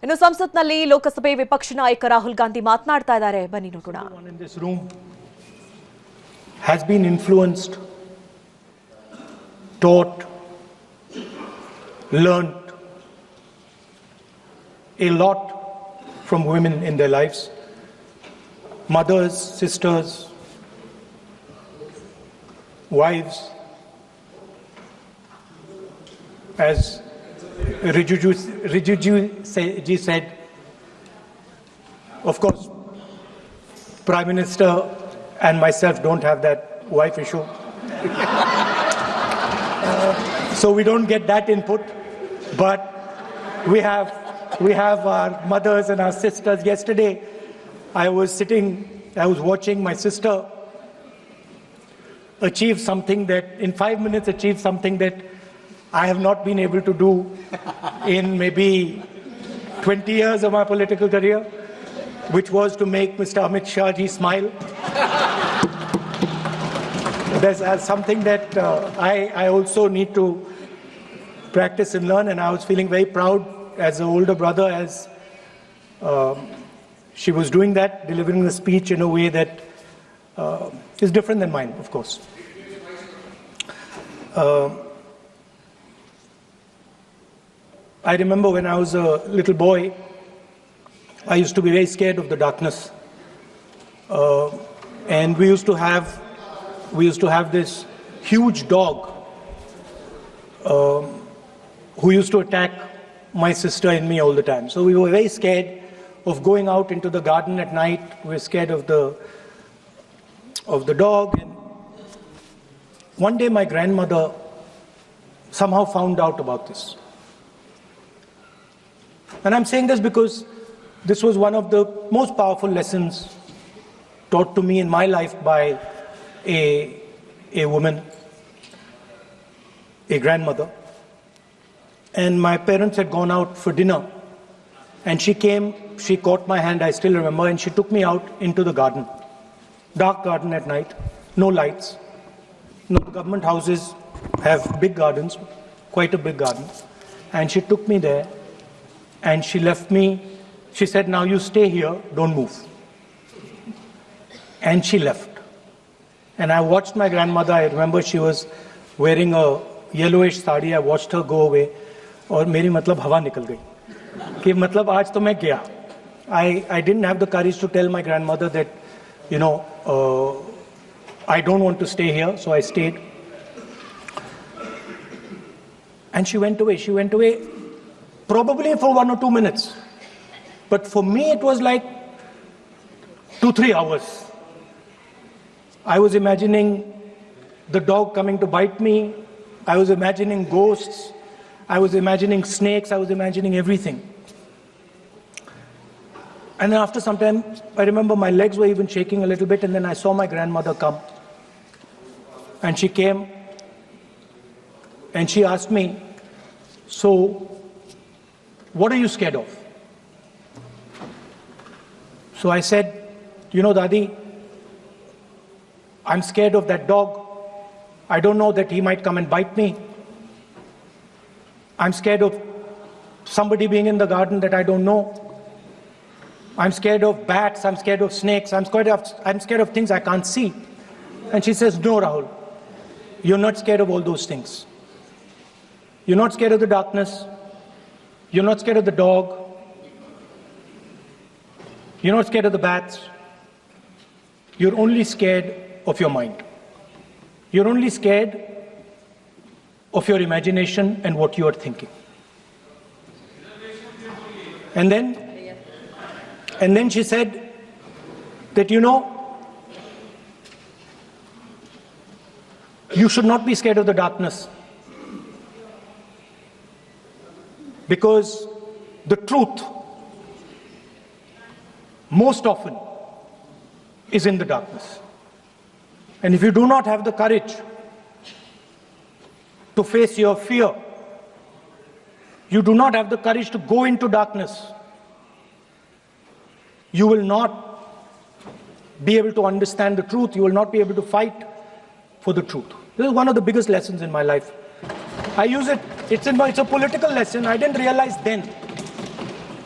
ಇನ್ನು ಸಂಸತ್ನಲ್ಲಿ ಲೋಕಸಭೆ ವಿಪಕ್ಷ ನಾಯಕ ರಾಹುಲ್ ಗಾಂಧಿ ಮಾತನಾಡ್ತಾ ಇದ್ದಾರೆ, ಬನ್ನಿ ನೋಡೋಣ. In this room has been influenced, taught, learnt a lot from women in their lives, mothers, sisters, wives. As Redistribution said, of course, Prime Minister and myself don't have that wife issue. So we don't get that input, but we have our mothers and our sisters. Yesterday, I was watching my sister achieve something that, in 5 minutes, achieve something that I have not been able to do in maybe 20 years of my political career, which was to make Mr. Amit Shah ji smile. There's something that I also need to practice and learn, and I was feeling very proud as an older brother as she was doing that, delivering the speech in a way that is different than mine, of course. I remember when I was a little boy, I used to be very scared of the darkness, and we used to have this huge dog who used to attack my sister and me all the time. So we were very scared of going out into the garden at night. We were scared of the dog. And one day my grandmother somehow found out about this. And I'm saying this because this was one of the most powerful lessons taught to me in my life by a woman, a grandmother. And my parents had gone out for dinner, and she came, she caught my hand, I still remember, and she took me out into the garden. Dark garden at night, no lights. No, government houses have big gardens, quite a big garden. And she took me there, and she left me. She said, "Now you stay here, don't move." And she left. And I watched my grandmother. I remember she was wearing a yellowish sari. I watched her go away. और मेरी मतलब हवा निकल गई कि मतलब आज तो मैं गया. I didn't have the courage to tell my grandmother that, I don't want to stay here, so I stayed. And she went away. She went away probably for 1 or 2 minutes. But for me, it was like 2-3 hours. I was imagining the dog coming to bite me. I was imagining ghosts. I was imagining snakes. I was imagining everything. And then after some time, I remember my legs were even shaking a little bit, and then I saw my grandmother come. And she came, and she asked me, "So, what are you scared of?" So I said, Dadi, I'm scared of that dog. I don't know that he might come and bite me. I'm scared of somebody being in the garden that I don't know. I'm scared of bats. I'm scared of snakes. I'm scared of things I can't see. And she says, "No, Rahul, you're not scared of all those things. You're not scared of the darkness. You're not scared of the dog. You're not scared of the bats. You're only scared of your mind. You're only scared of your imagination and what you are thinking." And then she said that, you should not be scared of the darkness, because the truth most often is in the darkness. And if you do not have the courage to face your fear, you do not have the courage to go into darkness, you will not be able to understand the truth. You will not be able to fight for the truth. This is one of the biggest lessons in my life. I use it, it's a political lesson. I didn't realize then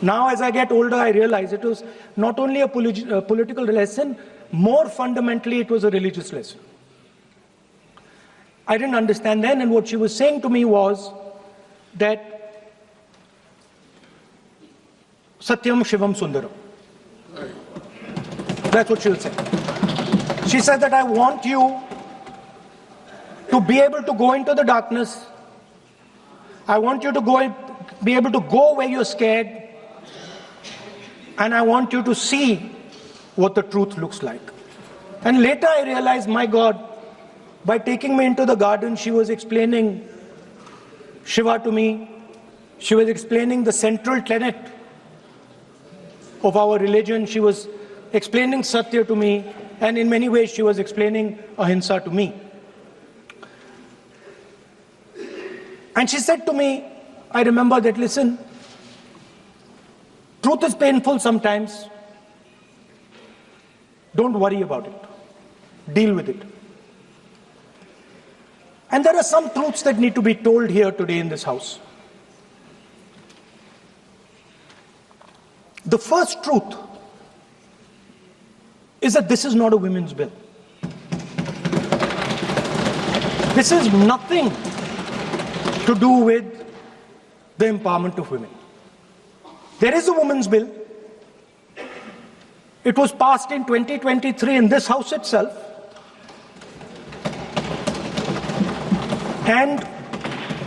Now, as I get older, I realize it was not only a political lesson, more fundamentally, it was a religious lesson. I didn't understand then, and what she was saying to me was that Satyam Shivam Sundaram. That's what she was saying. She said that I want you to be able to go into the darkness. I want you to be able to go where you're scared. And I want you to see what the truth looks like. And later I realized, my God, by taking me into the garden, she was explaining Shiva to me. She was explaining the central tenet of our religion. She was explaining Satya to me. And in many ways, she was explaining Ahimsa to me. And she said to me, I remember that, listen, truth is painful sometimes. Don't worry about it. Deal with it. And there are some truths that need to be told here today in this house. The first truth is that this is not a women's bill. This is nothing to do with the empowerment of women. There is a women's bill. It was passed in 2023 in this house itself. And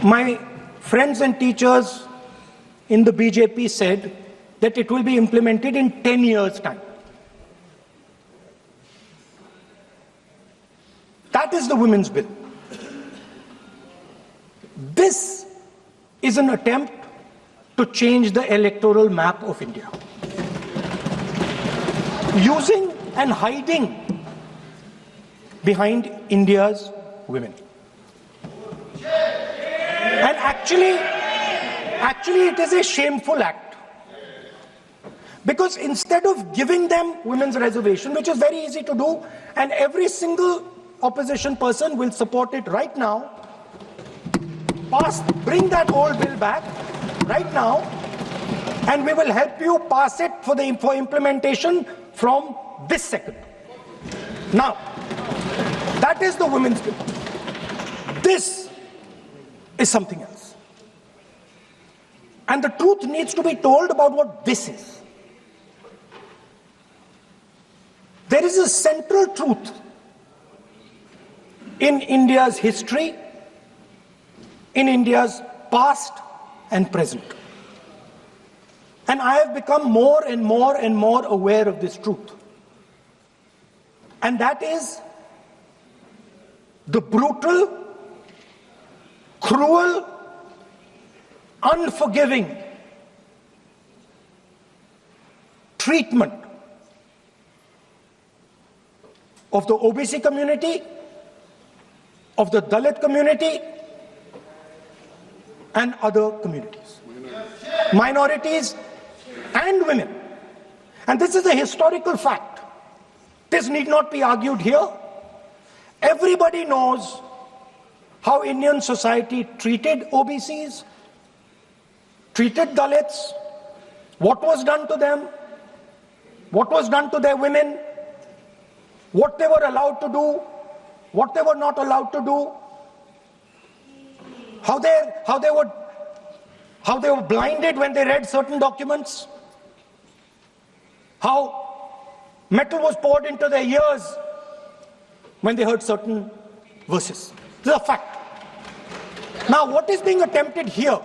my friends and teachers in the BJP said that it will be implemented in 10 years' time. That is the women's bill. This is an attempt to change the electoral map of India. Using and hiding behind India's women. And actually it is a shameful act. Because instead of giving them women's reservation, which is very easy to do, and every single opposition person will support it right now, bring that old bill back right now, and we will help you pass it for implementation from this second. Now, that is the women's bill. This is something else. And the truth needs to be told about what this is. There is a central truth in India's history, in India's past and present. And I have become more and more and more aware of this truth. And that is the brutal, cruel, unforgiving treatment of the OBC community, of the Dalit community, and other communities, minorities and women. And this is a historical fact. This need not be argued here. Everybody knows how Indian society treated OBCs, treated Dalits, what was done to them, what was done to their women, what they were allowed to do, what they were not allowed to do, how they were blinded when they read certain documents, how metal was poured into their ears when they heard certain verses. This is a fact. Now, what is being attempted here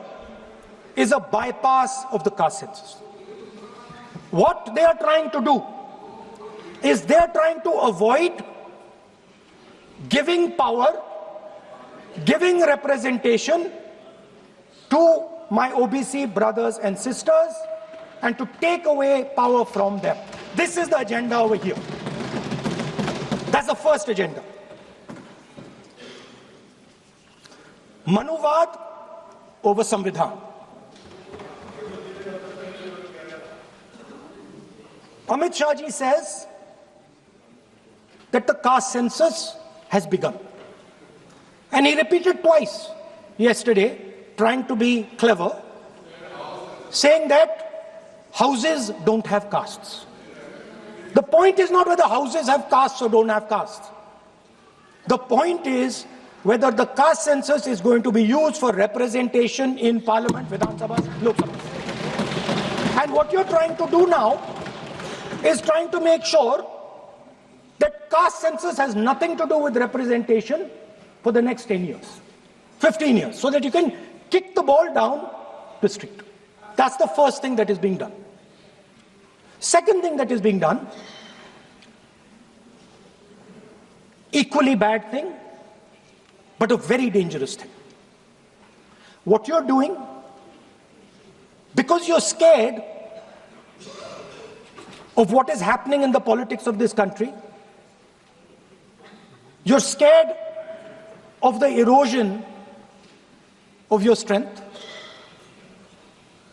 is a bypass of the caste census. What they are trying to do is they are trying to avoid giving power, giving representation to my OBC brothers and sisters, and to take away power from them. This is the agenda over here. That's the first agenda. Manuvad over Samvidhan. Amit Shah ji says that the caste census has begun. And he repeated twice yesterday, trying to be clever, saying that houses don't have castes. The point is not whether houses have castes or don't have castes. The point is whether the caste census is going to be used for representation in Parliament, Vidhan Sabha, Lok Sabha. And what you're trying to do now is trying to make sure that caste census has nothing to do with representation for the next 10 years, 15 years, so that you can kick the ball down the street. That's the first thing that is being done. Second thing that is being done, equally bad thing, but a very dangerous thing. What you're doing, because you're scared of what is happening in the politics of this country, you're scared of the erosion of your strength,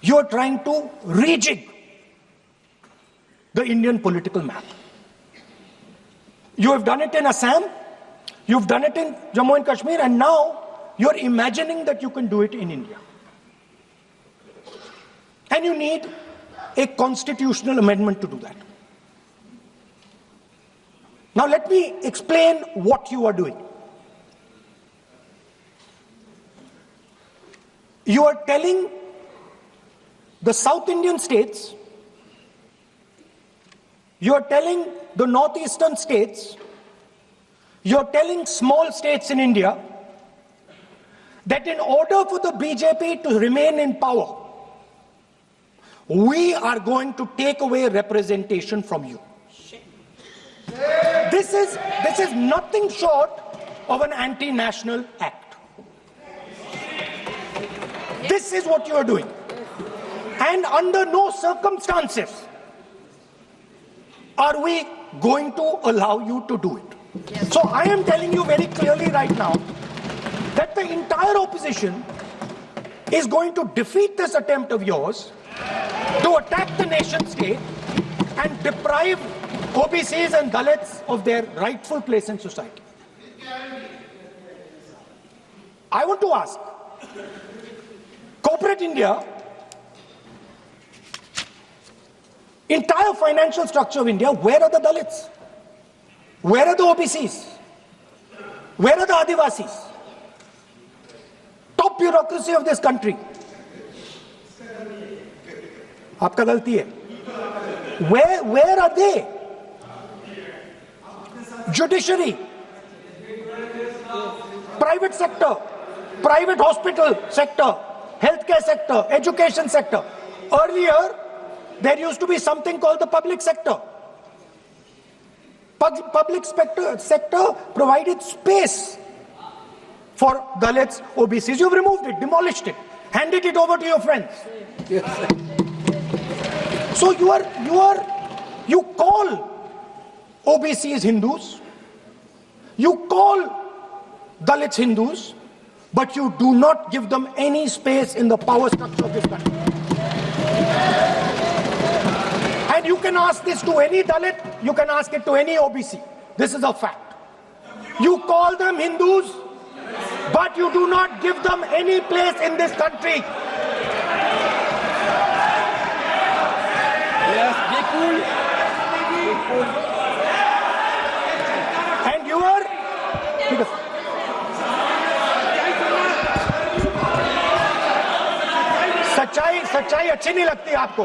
you're trying to rejig the Indian political map. You have done it in Assam, you've done it in Jammu and Kashmir, and now you're imagining that you can do it in India. And you need a constitutional amendment to do that. Now let me explain what you are doing. You are telling the South Indian states, you are telling the northeastern states, you are telling small states in India that in order for the BJP to remain in power, we are going to take away representation from you. This is nothing short of an anti-national act. This is what you are doing. And under no circumstances are we going to allow you to do it. So I am telling you very clearly right now that the entire opposition is going to defeat this attempt of yours to attack the nation state and deprive OBCs and Dalits of their rightful place in society. I want to ask, corporate India, entire financial structure of India, where are the Dalits? Where are the OBCs? Where are the Adivasis? Top bureaucracy of this country. आपका गलती है. Where are they? Judiciary, private sector, private hospital sector, healthcare sector, education sector. Earlier, there used to be something called the public sector. Public sector provided space for Dalits, OBCs. You've removed it, demolished it, handed it over to your friends. So you call OBCs Hindus, you call Dalits Hindus, but you do not give them any space in the power structure of this country. And you can ask this to any Dalit, you can ask it to any OBC. This is a fact. You call them Hindus, but you do not give them any place in this country. Yes, be cool. And you are... सच्चाई अच्छी नहीं लगती आपको.